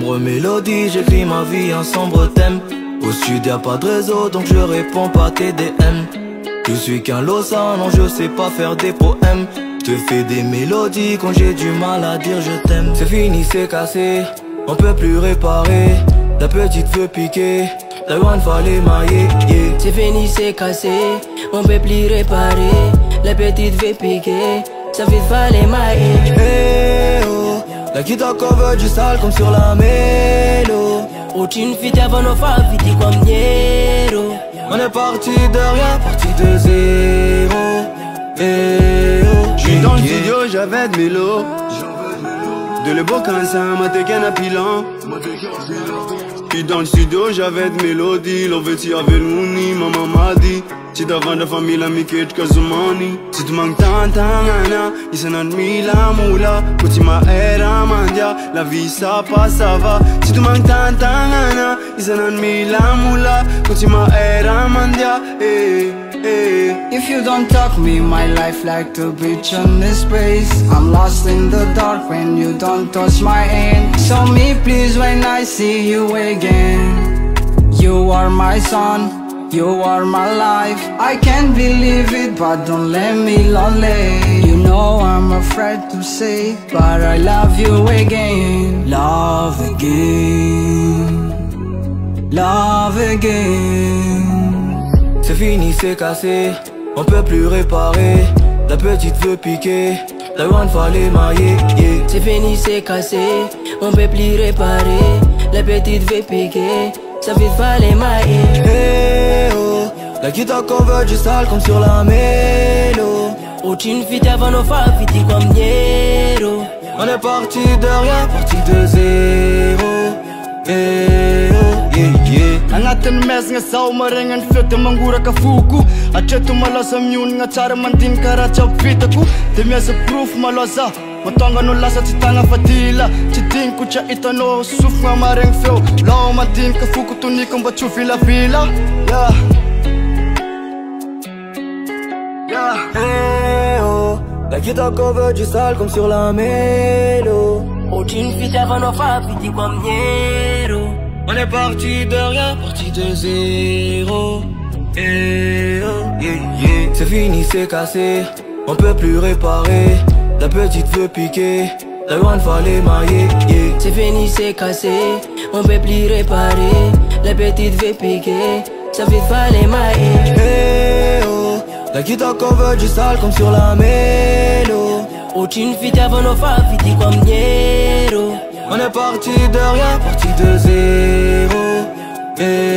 sombre mélodie, j'écris ma vie en sombre thème. Au sud y'a pas de réseau donc je réponds pas TDM. Je suis qu'un losange, non je sais pas faire des poèmes. Je te fais des mélodies quand j'ai du mal à dire je t'aime. C'est fini, c'est cassé, on peut plus réparer. La petite veut piquer, la one fallait mailler, yeah. C'est fini, c'est cassé, on peut plus réparer. La petite veut piquer, ça vite fallait mailler. Hey oh, la guitare cover du sale comme sur la mélo. Aucune fille avant nos femmes, vite comme Niero. On est parti de rien, parti de zéro. Hey oh, j'suis dans le studio, j'avais de mélo. De le beau cancer, ma tequenne à pilon. J'suis dans le studio, j'avais de mélodie. L'oveti avec l'uni, maman m'a dit. Si t'as de famille, la miquette, money. Si tu manques tant, il s'en a mis la moula. Quand tu m'as era mandia, la vie ça passe, ça va. Si tu manques tant, il s'en a mis la moula. Quand tu m'as era mandia, eh, eh. If you don't talk me, my life like a beach on the space. I'm lost in the dark when you don't touch my hand. Show me please when I see you again. You are my sun. You are my life, I can't believe it, but don't let me lonely. You know I'm afraid to say, but I love you again. Love again, love again. C'est fini, c'est cassé, on peut plus réparer. La petite veut piquer, la one fallait mailler, yeah. C'est fini, c'est cassé, on peut plus réparer. La petite veut piquer, ça vite fallait mailler. Hey oh, la guitare cover du sale comme sur la mélo. Aucune fille avant nos femmes, vite comme Niero. On est parti de rien, parti de zéro. Hey oh, yeah, yeah. Anatin'ny mesagna zao maregna ny feo de mangoraka foko. Atreto malaza mionigna tsara mandinika raha tsy ampitako. De miasa proof malaza matonga no lasa tsy tagna fadila. Tsy diniko tsy hitanao sofigna maregny feo. Lao mandinika foko tonika mba tsy ho vilavila. Yeah. Yeah. Hey oh, la guitare cover du sale comme sur la mélo. Aucune fille avant nos femmes, vite comme Niero. On est parti de rien, parti de zéro. Hey oh, yeah, yeah. C'est fini, c'est cassé, on peut plus réparer. La petite veut piquer, la one fallait mailler, yeah. C'est fini, c'est cassé, on peut plus réparer. La petite veut piquer, ça vite fallait mailler. Hey oh, la guitare cover du sale comme sur la mélo. Aucune fille avant nos femmes, vite comme Niero. On est parti de rien, parti de zéro. Hey